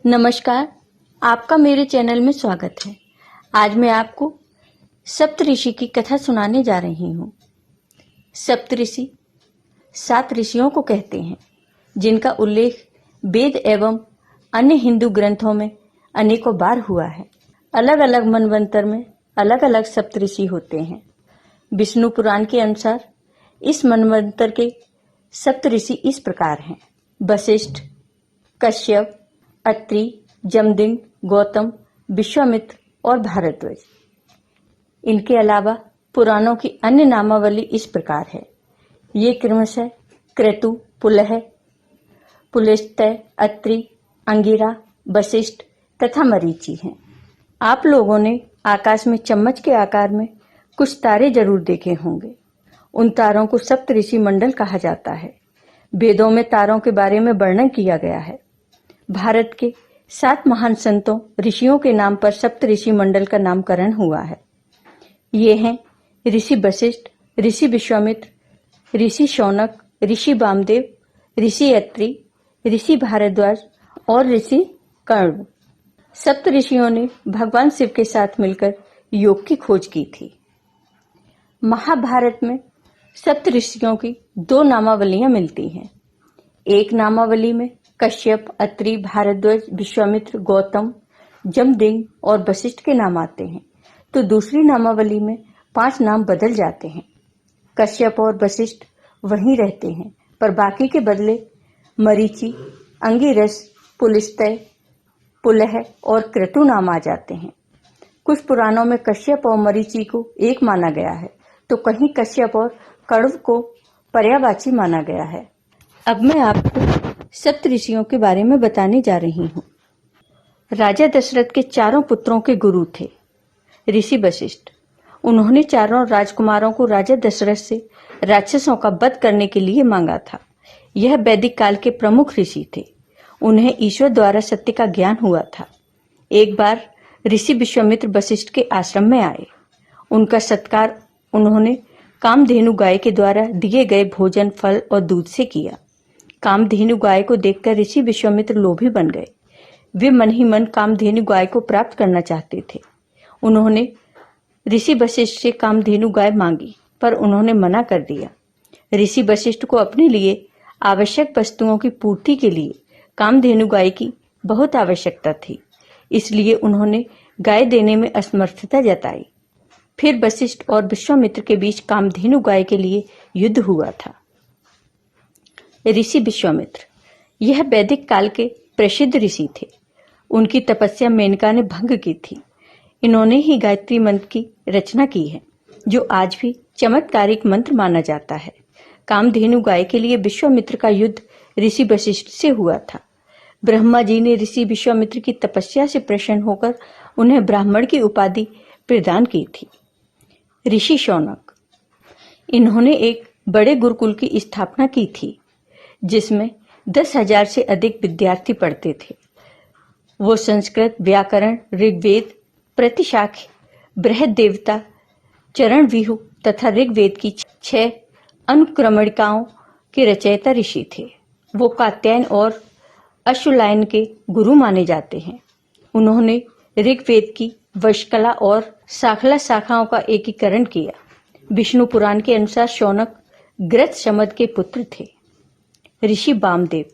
नमस्कार, आपका मेरे चैनल में स्वागत है। आज मैं आपको सप्तऋषि की कथा सुनाने जा रही हूँ। सप्तऋषि 7 ऋषियों को कहते हैं, जिनका उल्लेख वेद एवं अन्य हिंदू ग्रंथों में अनेकों बार हुआ है। अलग अलग मनवंतर में अलग अलग सप्तऋषि होते हैं। विष्णु पुराण के अनुसार इस मनवंतर के सप्तऋषि इस प्रकार हैं: वशिष्ठ, कश्यप, अत्रि, जमदग्नि, गौतम, विश्वामित्र और भारद्वाज। इनके अलावा पुराणों की अन्य नामावली इस प्रकार है। ये क्रमशः क्रतु, पुलह, पुलस्त्य, अत्रि, अंगिरा, वशिष्ठ तथा मरीचि हैं। आप लोगों ने आकाश में चम्मच के आकार में कुछ तारे जरूर देखे होंगे। उन तारों को सप्तऋषि मंडल कहा जाता है। वेदों में तारों के बारे में वर्णन किया गया है। भारत के 7 महान संतों ऋषियों के नाम पर सप्तऋषि मंडल का नामकरण हुआ है। ये हैं ऋषि वशिष्ठ, ऋषि विश्वामित्र, ऋषि शौनक, ऋषि वामदेव, ऋषि अत्रि, ऋषि भारद्वाज और ऋषि कर्ण। सप्त ऋषियों ने भगवान शिव के साथ मिलकर योग की खोज की थी। महाभारत में सप्त ऋषियों की 2 नामावलियां मिलती हैं। एक नामावली में कश्यप, अत्रि, भारद्वाज, विश्वामित्र, गौतम, जमदग्नि और वशिष्ठ के नाम आते हैं, तो दूसरी नामावली में 5 नाम बदल जाते हैं। कश्यप और वशिष्ठ वहीं रहते हैं, पर बाकी के बदले मरीचि, अंगिरस, पुलस्त्य, पुलह और क्रतु नाम आ जाते हैं। कुछ पुराणों में कश्यप और मरीचि को एक माना गया है, तो कहीं कश्यप और कण्व को पर्यायवाची माना गया है। अब मैं आपको सप्त ऋषियों के बारे में बताने जा रही हूँ। राजा दशरथ के 4 पुत्रों के गुरु थे ऋषि वशिष्ठ। उन्होंने 4 राजकुमारों को राजा दशरथ से राक्षसों का वध करने के लिए मांगा था। यह वैदिक काल के प्रमुख ऋषि थे। उन्हें ईश्वर द्वारा सत्य का ज्ञान हुआ था। एक बार ऋषि विश्वामित्र वशिष्ठ के आश्रम में आए। उनका सत्कार उन्होंने कामधेनु गाय के द्वारा दिए गए भोजन, फल और दूध से किया। कामधेनु गाय को देखकर ऋषि विश्वामित्र लोभी बन गए। वे मन ही मन कामधेनु गाय को प्राप्त करना चाहते थे। उन्होंने ऋषि वशिष्ठ से कामधेनु गाय मांगी, पर उन्होंने मना कर दिया। ऋषि वशिष्ठ को अपने लिए आवश्यक वस्तुओं की पूर्ति के लिए कामधेनु गाय की बहुत आवश्यकता थी, इसलिए उन्होंने गाय देने में असमर्थता जताई। फिर वशिष्ठ और विश्वामित्र के बीच कामधेनु गाय के लिए युद्ध हुआ था। ऋषि विश्वामित्र यह वैदिक काल के प्रसिद्ध ऋषि थे। उनकी तपस्या मेनका ने भंग की थी। इन्होंने ही गायत्री मंत्र की रचना की है, जो आज भी चमत्कारिक मंत्र माना जाता है। कामधेनु गाय के लिए विश्वामित्र का युद्ध ऋषि वशिष्ठ से हुआ था। ब्रह्मा जी ने ऋषि विश्वामित्र की तपस्या से प्रसन्न होकर उन्हें ब्राह्मण की उपाधि प्रदान की थी। ऋषि शौनक इन्होंने एक बड़े गुरुकुल की स्थापना की थी, जिसमें 10,000 से अधिक विद्यार्थी पढ़ते थे। वो संस्कृत, व्याकरण, ऋग्वेद, प्रतिशाख्य, बृहद देवता, चरण व्यूह तथा ऋग्वेद की 6 अनुक्रमणिकाओं के रचयिता ऋषि थे। वो कात्यायन और अश्वलायन के गुरु माने जाते हैं। उन्होंने ऋग्वेद की वशकला और शाखला शाखाओं का एकीकरण किया। विष्णु पुराण के अनुसार शौनक ग्रथ शमद के पुत्र थे। ऋषि वामदेव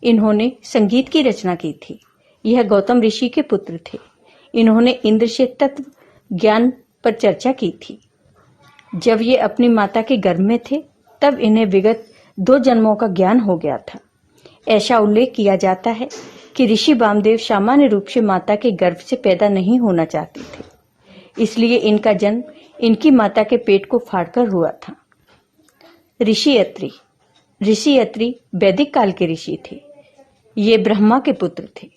इन्होंने संगीत की रचना की थी। यह गौतम ऋषि के पुत्र थे। इन्होंने इंद्र से तत्व ज्ञान पर चर्चा की थी। जब ये अपनी माता के गर्भ में थे, तब इन्हें विगत 2 जन्मों का ज्ञान हो गया था। ऐसा उल्लेख किया जाता है कि ऋषि वामदेव सामान्य रूप से माता के गर्भ से पैदा नहीं होना चाहते थे, इसलिए इनका जन्म इनकी माता के पेट को फाड़कर हुआ था। ऋषि अत्रि वैदिक काल के ऋषि थे। ये ब्रह्मा के पुत्र थे।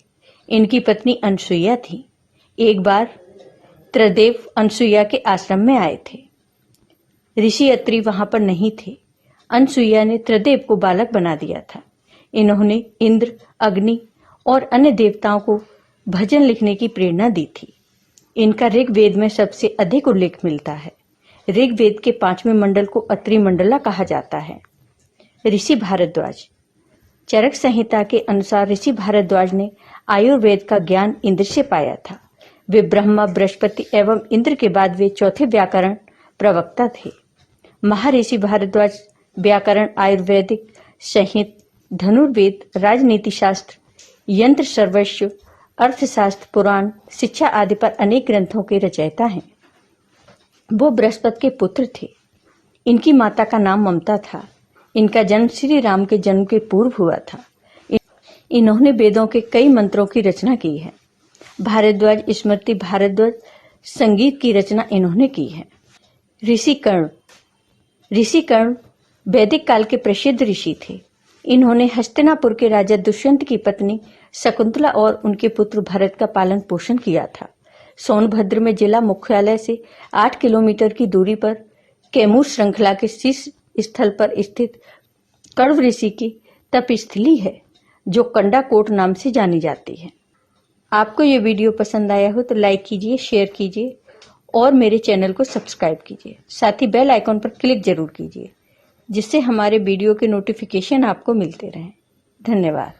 इनकी पत्नी अनसुईया थी। एक बार त्रिदेव अनसुईया के आश्रम में आए थे। ऋषि अत्रि वहां पर नहीं थे। अनसुईया ने त्रिदेव को बालक बना दिया था। इन्होंने इंद्र, अग्नि और अन्य देवताओं को भजन लिखने की प्रेरणा दी थी। इनका ऋग्वेद में सबसे अधिक उल्लेख मिलता है। ऋग्वेद के 5वें मंडल को अत्रि मंडला कहा जाता है। ऋषि भारद्वाज चरक संहिता के अनुसार ऋषि भारद्वाज ने आयुर्वेद का ज्ञान इंद्र से पाया था। वे ब्रह्मा, बृहस्पति एवं इंद्र के बाद वे चौथे व्याकरण प्रवक्ता थे। महर्षि भारद्वाज व्याकरण, आयुर्वेदिक संहित, धनुर्वेद, राजनीति शास्त्र, यंत्र सर्वस्व, अर्थशास्त्र, पुराण, शिक्षा आदि पर अनेक ग्रंथों के रचयिता हैं। वो बृहस्पति के पुत्र थे। इनकी माता का नाम ममता था। इनका जन्म श्री राम के जन्म के पूर्व हुआ था। इन्होंने वेदों के कई मंत्रों की रचना की है। भारद्वाज स्मृति भारद्वाज संगीत की रचना इन्होंने की है। ऋषि कर्ण वैदिक काल के प्रसिद्ध ऋषि थे। इन्होंने हस्तिनापुर के राजा दुष्यंत की पत्नी शकुंतला और उनके पुत्र भरत का पालन पोषण किया था। सोनभद्र में जिला मुख्यालय से 8 किलोमीटर की दूरी पर कैमूर श्रृंखला के शीर्ष स्थल पर स्थित कण्व ऋषि की तपस्थली है, जो कंडाकोट नाम से जानी जाती है। आपको ये वीडियो पसंद आया हो तो लाइक कीजिए, शेयर कीजिए और मेरे चैनल को सब्सक्राइब कीजिए। साथ ही बेल आइकॉन पर क्लिक जरूर कीजिए, जिससे हमारे वीडियो के नोटिफिकेशन आपको मिलते रहें। धन्यवाद।